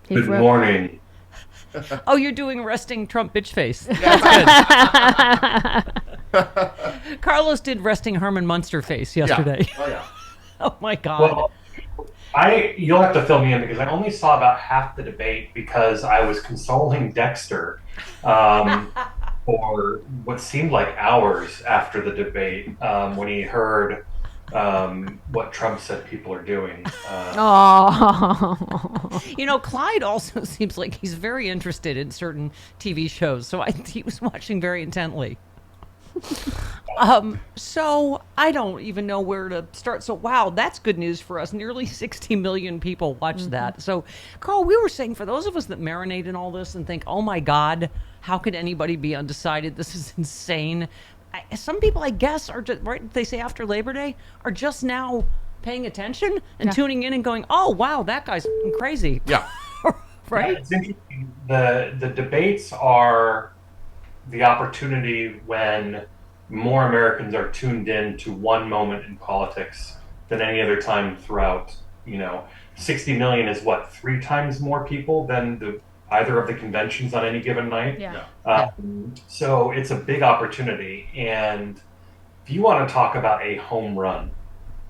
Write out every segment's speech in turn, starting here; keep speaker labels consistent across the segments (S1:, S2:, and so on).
S1: Good morning.
S2: Oh, you're doing resting Trump bitch face.
S3: Yeah,
S2: That's good. Carlos did resting Herman Munster face yesterday.
S3: Yeah. Oh, yeah.
S2: Oh my God.
S1: Well, you'll have to fill me in because I only saw about half the debate because I was consoling Dexter for what seemed like hours after the debate when he heard what Trump said people are doing.
S2: Clyde also seems like he's very interested in certain TV shows, so he was watching very intently. So I don't even know where to start. So wow, that's good news for us. Nearly 60 million people watched that. So Carl, we were saying for those of us that marinate in all this and think, oh my God, how could anybody be undecided? This is insane. Some people, I guess, are just, right? They say after Labor Day are just now paying attention and tuning in and going, oh wow, that guy's crazy.
S3: Yeah.
S2: Right.
S1: Yeah, it's interesting. The debates are the opportunity when more Americans are tuned in to one moment in politics than any other time throughout. 60 million is what, 3 times more people than either of the conventions on any given night.
S4: Yeah.
S1: So it's a big opportunity. And if you want to talk about a home run,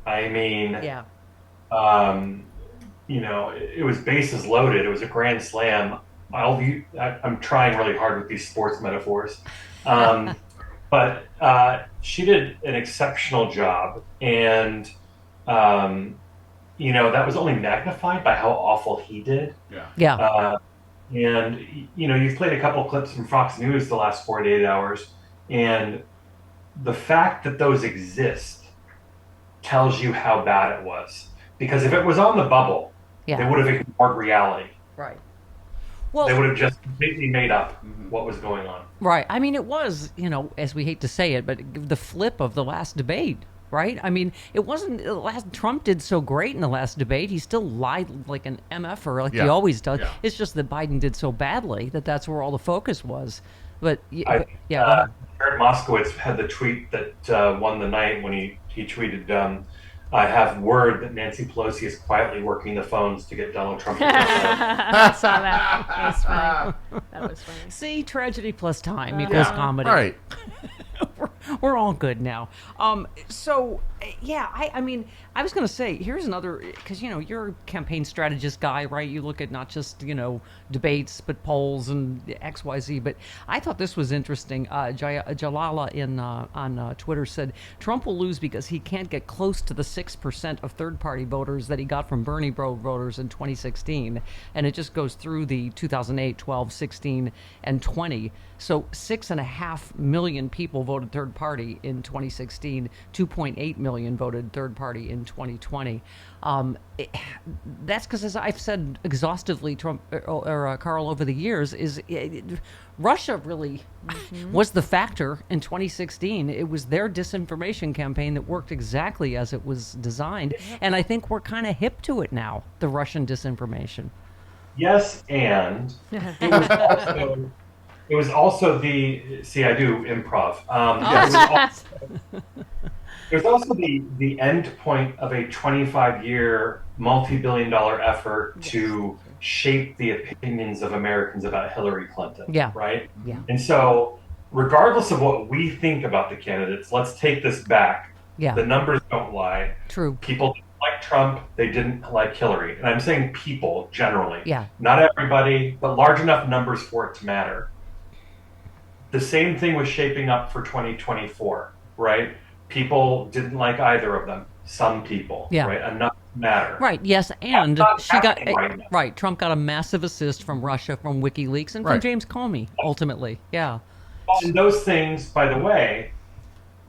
S1: I mean, it was bases loaded. It was a grand slam. I'm trying really hard with these sports metaphors. But she did an exceptional job. And, that was only magnified by how awful he did.
S2: Yeah.
S1: And, you've played a couple clips from Fox News the last 48 hours. And the fact that those exist tells you how bad it was. Because if it was on the bubble, they would have ignored reality.
S2: Right. Well,
S1: they would have just completely made up what was going on.
S2: Right. I mean, it was, as we hate to say it, but the flip of the last debate, right? I mean, it wasn't Trump did so great in the last debate. He still lied like an MFer, like he always does.
S3: Yeah.
S2: It's just that Biden did so badly that's where all the focus was. But
S1: Jared Moskowitz had the tweet that won the night when he tweeted, I have word that Nancy Pelosi is quietly working the phones to get Donald Trump.
S4: I saw that. That was funny. That was funny.
S2: See, tragedy plus time equals comedy.
S3: Right.
S2: We're all good now. I mean, I was going to say, here's another, because, you're a campaign strategist guy, right? You look at not just, debates, but polls and XYZ. But I thought this was interesting. Jalala on Twitter said, Trump will lose because he can't get close to the 6% of third-party voters that he got from Bernie Bro voters in 2016. And it just goes through the 2008, 12, 16, and 20. So 6.5 million people voted third party in 2016. 2.8 million voted third party in 2020. That's because, as I've said exhaustively, Trump or Carl over the years, Russia really was the factor in 2016. It was their disinformation campaign that worked exactly as it was designed, and I think we're kind of hip to it now. The Russian disinformation.
S1: Yes, and it was also. It was also I do improv. It was also the end point of a 25-year, multi-billion-dollar effort to shape the opinions of Americans about Hillary Clinton.
S2: Yeah.
S1: Right?
S2: Yeah.
S1: And so, regardless of what we think about the candidates, let's take this back.
S2: Yeah.
S1: The numbers don't lie.
S2: True.
S1: People didn't like Trump. They didn't like Hillary. And I'm saying people, generally.
S2: Yeah.
S1: Not everybody, but large enough numbers for it to matter. The same thing was shaping up for 2024, right? People didn't like either of them. Some people, right? Enough to matter.
S2: Right, yes, and she got,
S1: right,
S2: Trump got a massive assist from Russia, from WikiLeaks, and from James Comey, ultimately, yeah.
S1: And those things, by the way,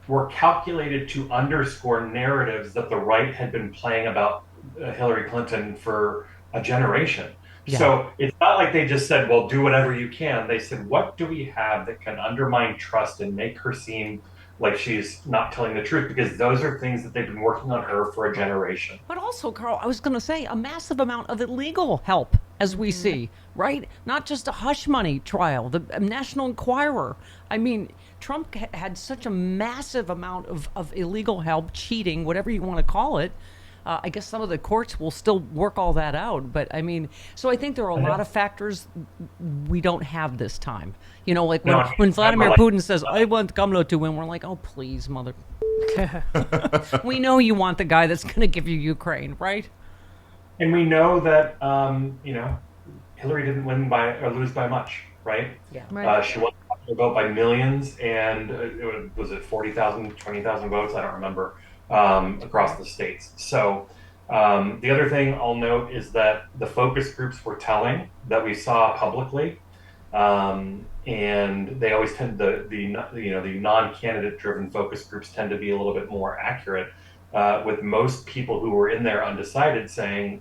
S1: were calculated to underscore narratives that the right had been playing about Hillary Clinton for a generation. Yeah. So it's not like they just said, well, do whatever you can. They said, what do we have that can undermine trust and make her seem like she's not telling the truth? Because those are things that they've been working on her for a generation.
S2: But also, Carl, I was going to say a massive amount of illegal help, as we see, right? Not just a hush money trial, the National Enquirer. I mean, Trump had such a massive amount of illegal help, cheating, whatever you want to call it, I guess some of the courts will still work all that out. But I mean, so I think there are a lot of factors we don't have this time. You know, like when Vladimir Putin says, "I want Kamala to win," we're like, "Oh, please, mother." We know you want the guy that's going to give you Ukraine, right?
S1: And we know that Hillary didn't win by or lose by much, right?
S2: Yeah.
S4: Right.
S1: She won the vote by millions, and was it 40,000, 20,000 votes? I don't remember, across the states. So the other thing I'll note is that the focus groups were telling that we saw publicly, and they always tend the non-candidate driven focus groups tend to be a little bit more accurate, with most people who were in there undecided saying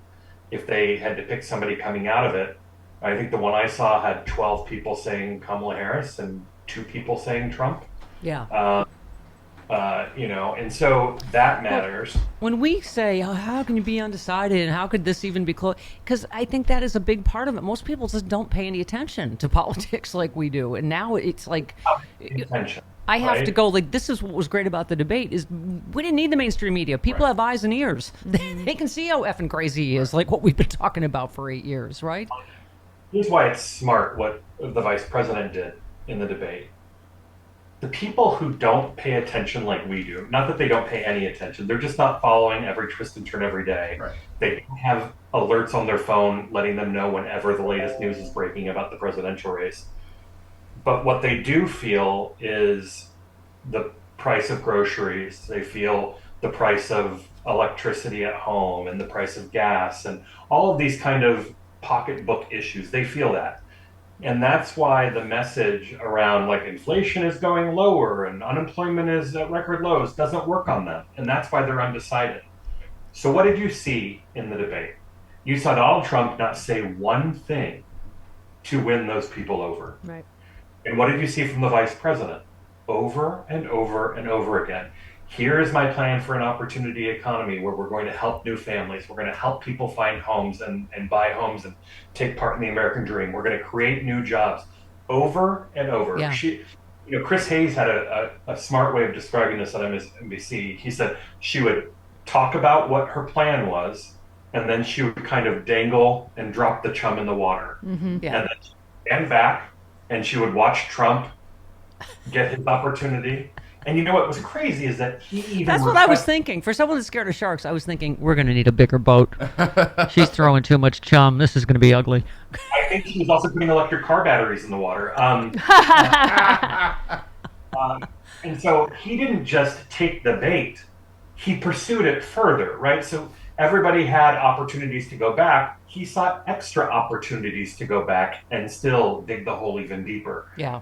S1: if they had to pick somebody coming out of it. I think the one I saw had 12 people saying Kamala Harris and 2 people saying Trump.
S2: Yeah.
S1: And so that matters.
S2: When we say, "Oh, how can you be undecided and how could this even be close?" Because I think that is a big part of it. Most people just don't pay any attention to politics like we do, and now it's like
S1: Attention.
S2: I have
S1: right?
S2: to go. Like, this is what was great about the debate is we didn't need the mainstream media. People have eyes and ears. They can see how effing crazy he is, like what we've been talking about for 8 years, right?
S1: Here's why it's smart what the vice president did in the debate. The people who don't pay attention like we do, not that they don't pay any attention, they're just not following every twist and turn every day.
S3: Right.
S1: They have alerts on their phone letting them know whenever the latest news is breaking about the presidential race. But what they do feel is the price of groceries. They feel the price of electricity at home and the price of gas and all of these kind of pocketbook issues. They feel that. And that's why the message around like inflation is going lower and unemployment is at record lows doesn't work on them. And that's why they're undecided. So what did you see in the debate? You saw Donald Trump not say one thing to win those people over.
S4: Right.
S1: And what did you see from the vice president? Over and over and over again. Here is my plan for an opportunity economy where we're going to help new families. We're going to help people find homes and buy homes and take part in the American dream. We're going to create new jobs. Over and over.
S2: Yeah.
S1: Chris Hayes had a smart way of describing this on MSNBC. He said she would talk about what her plan was, and then she would kind of dangle and drop the chum in the water.
S4: Mm-hmm.
S2: Yeah.
S1: And then she'd stand back, and she would watch Trump get his opportunity. And you know what was crazy is that he even...
S2: That's what I was thinking. For someone that's scared of sharks, I was thinking, we're going to need a bigger boat. She's throwing too much chum. This is going to be ugly.
S1: I think he was also putting electric car batteries in the water. And so he didn't just take the bait. He pursued it further, right? So everybody had opportunities to go back. He sought extra opportunities to go back and still dig the hole even deeper.
S2: Yeah.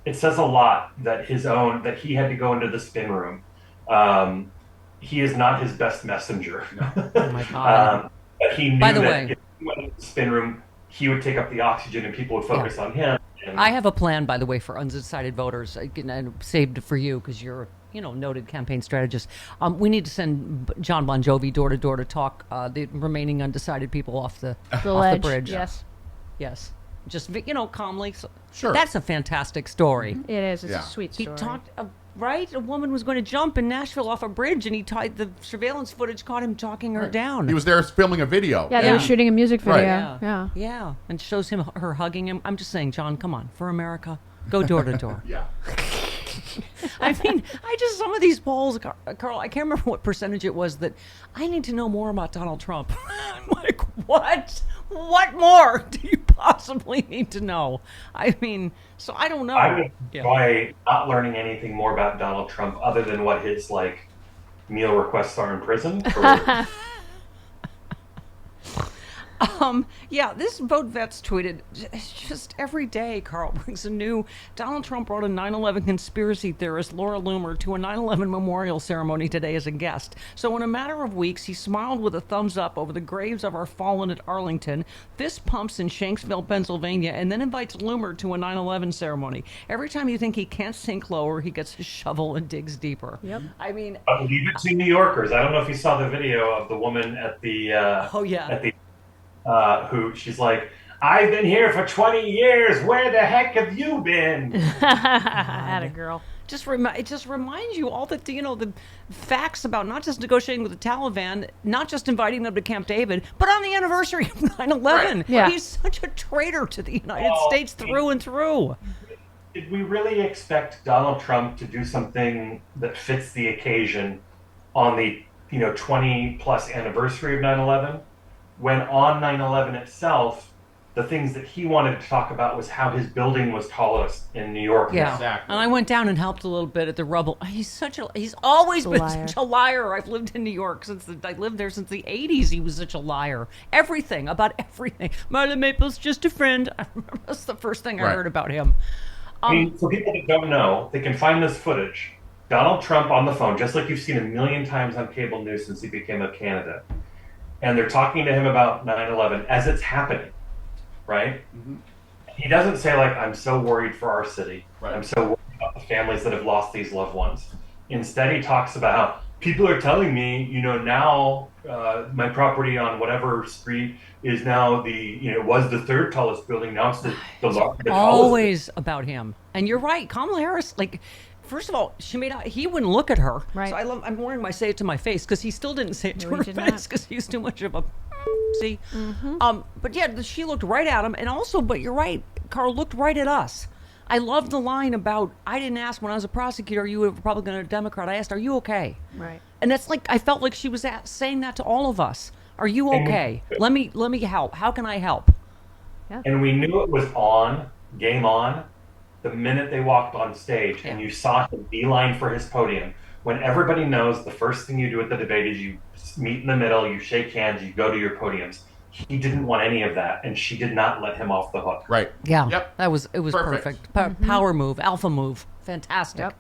S1: It says a lot that that he had to go into the spin room. He is not his best messenger.
S2: Oh my God.
S1: But he knew
S2: By the
S1: that
S2: way,
S1: if he went into the spin room, he would take up the oxygen and people would focus on him. And
S2: I have a plan, by the way, for undecided voters. I saved it for you because you're, noted campaign strategist. We need to send John Bon Jovi door to door to talk the remaining undecided people off the
S4: ledge.
S2: bridge.
S4: Yes.
S2: Yes. Just, calmly.
S3: Sure.
S2: That's a fantastic story.
S4: It is. It's
S3: Yeah.
S4: a sweet
S2: He
S4: story.
S2: talked, right? A woman was going to jump in Nashville off a bridge, and the surveillance footage caught him talking her down.
S3: He was there filming a video.
S4: Yeah, they were shooting a music video.
S3: Right.
S4: Yeah.
S2: Yeah. And shows her hugging him. I'm just saying, John, come on, for America, go door to door.
S3: Yeah.
S2: I mean, some of these polls, Carl, I can't remember what percentage it was that I need to know more about Donald Trump. I'm like, what? What more do you possibly need to know? I mean, so I don't know.
S1: I would enjoy not learning anything more about Donald Trump other than what his meal requests are in prison.
S2: This Vote Vets tweeted, just every day, Carl brings a new... Donald Trump brought a 9/11 conspiracy theorist, Laura Loomer, to a 9/11 memorial ceremony today as a guest. So in a matter of weeks, he smiled with a thumbs up over the graves of our fallen at Arlington, fist pumps in Shanksville, Pennsylvania, and then invites Loomer to a 9/11 ceremony. Every time you think he can't sink lower, he gets his shovel and digs deeper.
S4: Yep.
S2: I mean...
S1: Leave it to New Yorkers. I don't know if you saw the video of the woman at the... who she's like, I've been here for 20 years. Where the heck have you been?
S4: Had a girl.
S2: It just reminds you all that the facts about not just negotiating with the Taliban, not just inviting them to Camp David, but on the anniversary of 9/11.
S3: Right.
S4: Yeah.
S2: He's such a traitor to the United States through and through.
S1: Did we really expect Donald Trump to do something that fits the occasion on the 20 plus anniversary of 9/11, when on 9/11 itself, the things that he wanted to talk about was how his building was tallest in New York.
S2: Yeah,
S3: Exactly.
S2: and I went down and helped a little bit at the rubble. He's always been
S4: Liar.
S2: such a liar. I've lived in New York I lived there since the 80s. He was such a liar. Everything, about everything. Marla Maple's just a friend. I remember that's the first thing I
S3: Right.
S2: heard about him.
S1: I mean, for people that don't know, they can find this footage. Donald Trump on the phone, just like you've seen a million times on cable news since he became a candidate. And they're talking to him about 9/11 as it's happening, right?
S3: Mhm.
S1: He doesn't say, like, I'm so worried for our city.
S3: Right.
S1: I'm so worried about the families that have lost these loved ones. Instead, he talks about how people are telling me, now my property on whatever street is now was the third tallest building. Now it's the tallest.
S2: Always about him. And you're right. Kamala Harris, first of all, he wouldn't look at her.
S4: Right.
S2: So I'm wearing my say it to my face because he still didn't say it to
S4: No,
S2: her
S4: he did
S2: face
S4: not.
S2: because he's too much of a see. But yeah, she looked right at him. And also, but you're right, Carl looked right at us. I love the line about, I didn't ask when I was a prosecutor, are you a Republican or a Democrat? I asked, are you okay?
S4: Right.
S2: And that's I felt like she was saying that to all of us. Are you okay? Let me help. How can I help?
S1: And we knew it was game on, the minute they walked on stage, and you saw him beeline for his podium. When everybody knows the first thing you do at the debate is you meet in the middle, you shake hands, you go to your podiums. He didn't want any of that, and she did not let him off the hook.
S3: Right.
S2: Yeah.
S3: Yep.
S2: It was perfect. Power move, alpha move. Fantastic.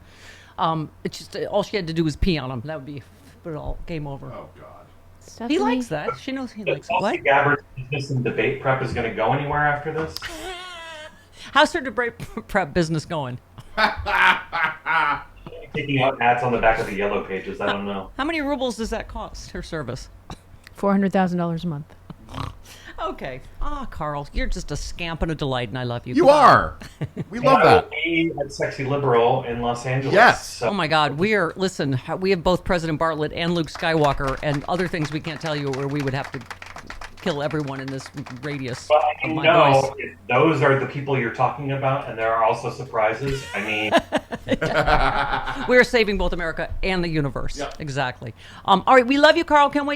S4: Yep.
S2: It's just all she had to do was pee on him. That would be all game over.
S3: Oh God.
S2: He
S4: Stephanie,
S2: likes that. She knows he likes it.
S1: Tulsi
S2: What?
S1: Gabbard's business and debate prep is going to go anywhere after this?
S2: How's her debate prep business going?
S1: Taking out ads on the back of the yellow pages, I don't know.
S2: How many rubles does that cost, her service?
S4: $400,000 a month.
S2: Okay. Carl, you're just a scamp and a delight, and I love you.
S3: You are. We love
S1: I will
S3: that.
S1: be at Sexy Liberal in Los Angeles.
S3: Yes.
S1: So
S2: Oh my God, we have both President Bartlett and Luke Skywalker and other things we can't tell you where we would have to kill everyone in this radius
S1: But
S2: of
S1: you
S2: my
S1: know,
S2: voice.
S1: if those are the people you're talking about, and there are also surprises. I mean,
S2: We're saving both America and the universe.
S3: Yep.
S2: Exactly. All right, we love you, Carl. Can't wait